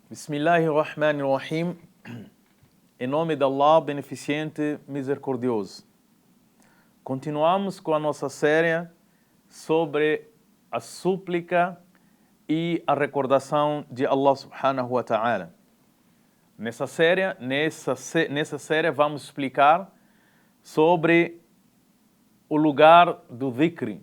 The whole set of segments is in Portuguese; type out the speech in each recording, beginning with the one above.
Bismillahirrahmanirrahim. Em nome de Allah, beneficente, misericordioso. Continuamos com a nossa série sobre a súplica e a recordação de Allah subhanahu wa ta'ala. Nessa série vamos explicar sobre o lugar do dhikr,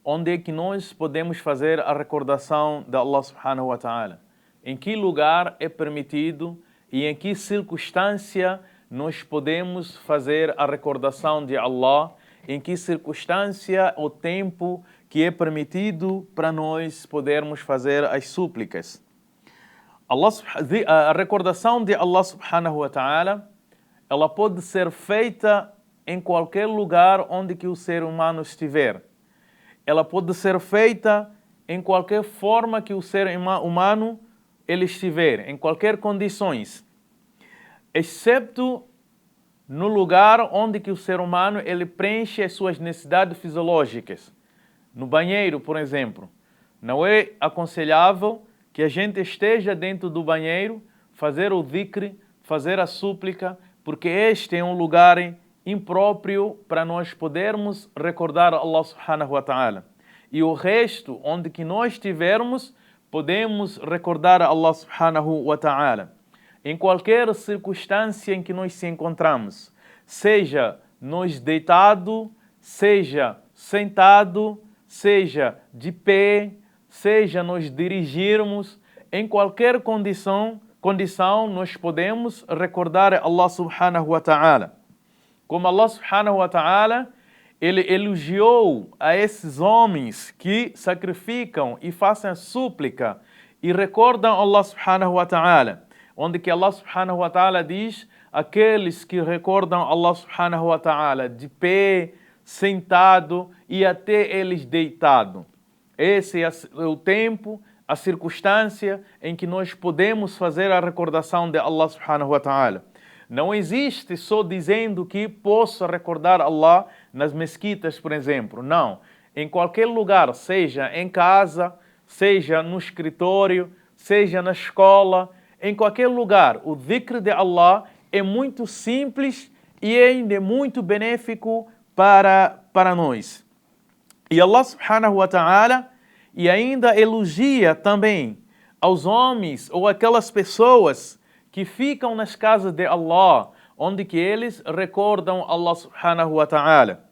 onde é que nós podemos fazer a recordação de Allah subhanahu wa ta'ala. Em que lugar é permitido e em que circunstância nós podemos fazer a recordação de Allah, em que circunstância ou tempo que é permitido para nós podermos fazer as súplicas. A recordação de Allah subhanahu wa ta'ala, ela pode ser feita em qualquer lugar onde que o ser humano estiver. Ela pode ser feita em qualquer forma que o ser humano ele estiver, em qualquer condições, excepto no lugar onde que o ser humano ele preenche as suas necessidades fisiológicas. No banheiro, por exemplo, não é aconselhável que a gente esteja dentro do banheiro, fazer o dhikr, fazer a súplica, porque este é um lugar impróprio para nós podermos recordar Allah subhanahu wa ta'ala. E o resto, onde que nós estivermos, podemos recordar Allah subhanahu wa ta'ala. Em qualquer circunstância em que nós se encontramos, seja nós deitado, seja sentado, seja de pé, seja nós dirigirmos, em qualquer condição nós podemos recordar Allah subhanahu wa ta'ala. Como Allah subhanahu wa ta'ala, ele elogiou a esses homens que sacrificam e fazem a súplica e recordam Allah subhanahu wa ta'ala. Onde que Allah subhanahu wa ta'ala diz, aqueles que recordam Allah subhanahu wa ta'ala de pé, sentado e até eles deitado. Esse é o tempo, a circunstância em que nós podemos fazer a recordação de Allah subhanahu wa ta'ala. Não existe só dizendo que posso recordar Allah nas mesquitas, por exemplo. Não. Em qualquer lugar, seja em casa, seja no escritório, seja na escola, em qualquer lugar, o dhikr de Allah é muito simples e ainda é muito benéfico para nós. E Allah subhanahu wa ta'ala e ainda elogia também aos homens ou aquelas pessoas que ficam nas casas de Allah, onde que eles recordam Allah subhanahu wa ta'ala.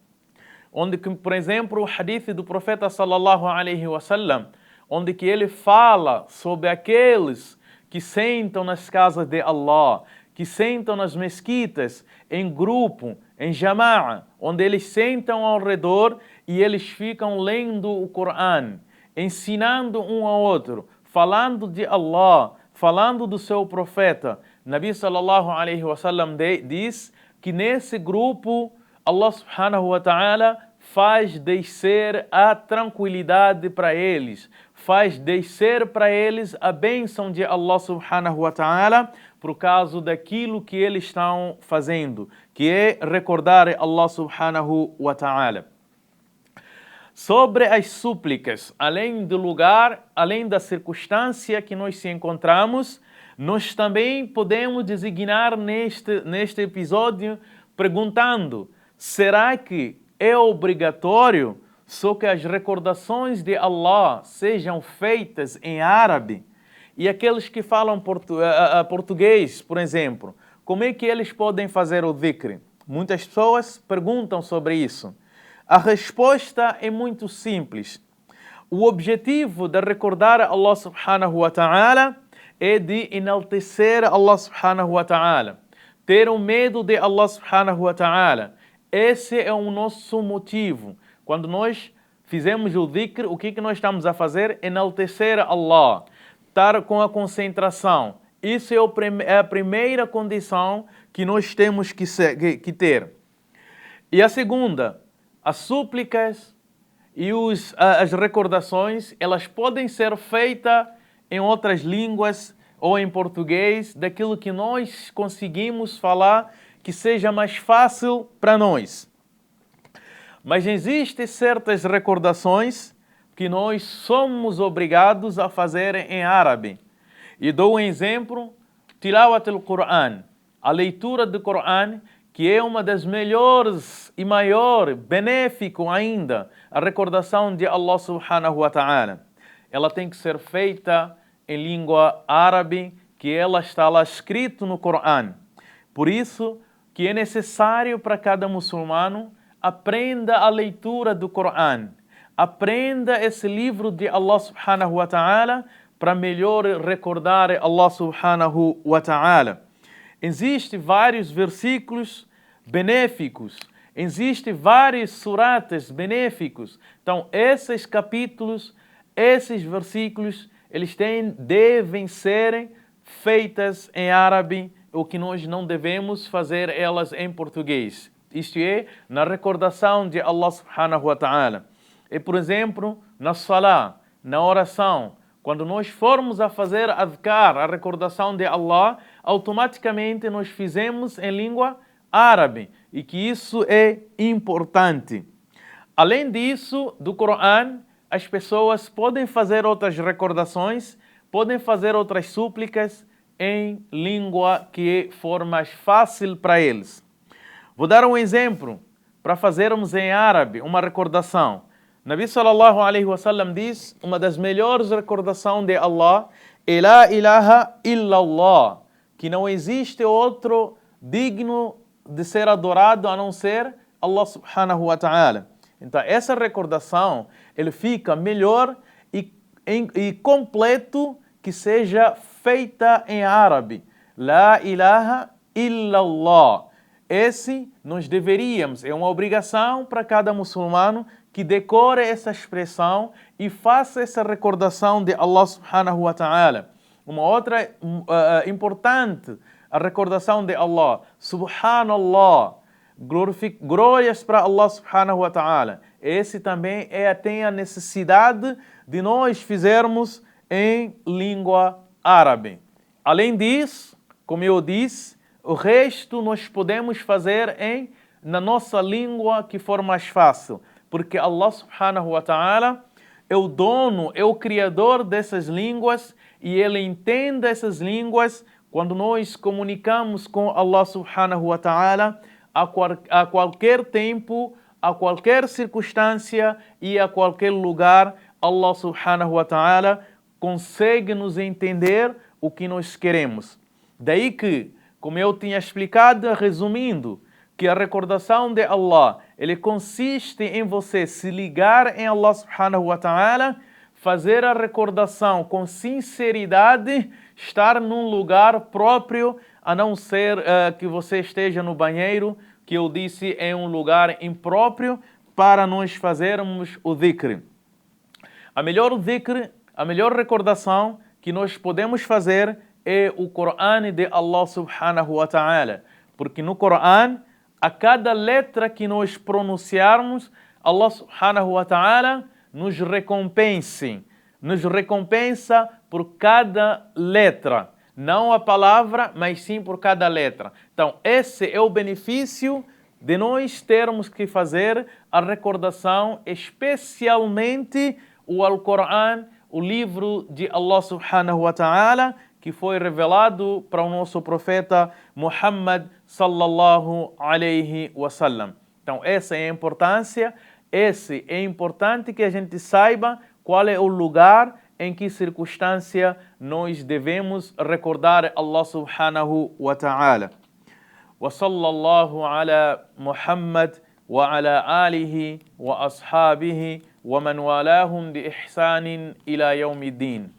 Onde que, por exemplo, o hadith do profeta sallallahu alaihi wasallam, onde que ele fala sobre aqueles que sentam nas casas de Allah, que sentam nas mesquitas, em grupo, em jama'a, onde eles sentam ao redor e eles ficam lendo o Coran, ensinando um ao outro, falando de Allah, falando do seu profeta. Nabi sallallahu alaihi wasallam diz que nesse grupo Allah subhanahu wa ta'ala faz descer a tranquilidade para eles, faz descer para eles a bênção de Allah subhanahu wa ta'ala por causa daquilo que eles estão fazendo, que é recordar Allah subhanahu wa ta'ala. Sobre as súplicas, além do lugar, além da circunstância que nós se encontramos, nós também podemos designar neste episódio perguntando: será que é obrigatório só que as recordações de Allah sejam feitas em árabe? E aqueles que falam português, por exemplo, como é que eles podem fazer o dhikr? Muitas pessoas perguntam sobre isso. A resposta é muito simples. O objetivo de recordar Allah subhanahu wa ta'ala é de enaltecer Allah subhanahu wa ta'ala, ter o medo de Allah subhanahu wa ta'ala. Esse é o nosso motivo. Quando nós fizemos o dhikr, o que nós estamos a fazer? Enaltecer Allah, estar com a concentração. Isso é a primeira condição que nós temos que ter. E a segunda, as súplicas e as recordações, elas podem ser feitas em outras línguas ou em português, daquilo que nós conseguimos falar que seja mais fácil para nós. Mas existem certas recordações que nós somos obrigados a fazer em árabe. E dou um exemplo, Tilawat al-Quran, a leitura do Coran, que é uma das melhores e maior, benéfico ainda, a recordação de Allah subhanahu wa ta'ala. Ela tem que ser feita em língua árabe, que ela está lá escrito no Coran. Por isso que é necessário para cada muçulmano aprenda a leitura do Coran. Aprenda esse livro de Allah subhanahu wa ta'ala para melhor recordar Allah subhanahu wa ta'ala. Existem vários versículos benéficos, existem vários suratas benéficos. Então, esses capítulos, esses versículos, eles devem ser feitas em árabe, o que nós não devemos fazer elas em português. Isto é, na recordação de Allah subhanahu wa ta'ala. E, por exemplo, na salah, na oração, quando nós formos a fazer adhkar, a recordação de Allah, automaticamente nós fizemos em língua árabe. E que isso é importante. Além disso, do Coran, as pessoas podem fazer outras recordações, podem fazer outras súplicas em língua que for mais fácil para eles. Vou dar um exemplo para fazermos em árabe uma recordação. Nabi sallallahu alaihi wasallam diz, uma das melhores recordações de Allah, La ilaha illallah, que não existe outro digno de ser adorado a não ser Allah subhanahu wa ta'ala. Então essa recordação, ele fica melhor e completo que seja feita em árabe. La ilaha illallah. Esse nós deveríamos, é uma obrigação para cada muçulmano que decore essa expressão e faça essa recordação de Allah subhanahu wa ta'ala. Uma outra importante, a recordação de Allah. Subhanallah. Glórias para Allah subhanahu wa ta'ala. Esse também tem a necessidade de nós fizermos em língua árabe. Além disso, como eu disse, o resto nós podemos fazer na nossa língua que for mais fácil. Porque Allah subhanahu wa ta'ala é o dono, é o criador dessas línguas e Ele entende essas línguas quando nós comunicamos com Allah subhanahu wa ta'ala a qualquer tempo, a qualquer circunstância e a qualquer lugar. Allah subhanahu wa ta'ala consegue nos entender o que nós queremos. Daí que, como eu tinha explicado, resumindo, que a recordação de Allah, ele consiste em você se ligar em Allah subhanahu wa ta'ala, fazer a recordação com sinceridade, estar num lugar próprio, a não ser que você esteja no banheiro, que eu disse em um lugar impróprio, para nós fazermos o dhikr. A melhor dhikr, a melhor recordação que nós podemos fazer é o Coran de Allah subhanahu wa ta'ala. Porque no Coran, a cada letra que nós pronunciarmos, Allah subhanahu wa ta'ala nos recompensa por cada letra. Não a palavra, mas sim por cada letra. Então, esse é o benefício de nós termos que fazer a recordação, especialmente o Al-Quran, o livro de Allah subhanahu wa ta'ala, que foi revelado para o nosso profeta Muhammad sallallahu alaihi wasallam. Então, essa é a importância. Esse é importante que a gente saiba qual é o lugar, em que circunstância nós devemos recordar Allah subhanahu wa ta'ala. Wa sallallahu ala Muhammad wa ala alihi wa ashabihi wa man walahum bi ihsanin ila yawmiddin.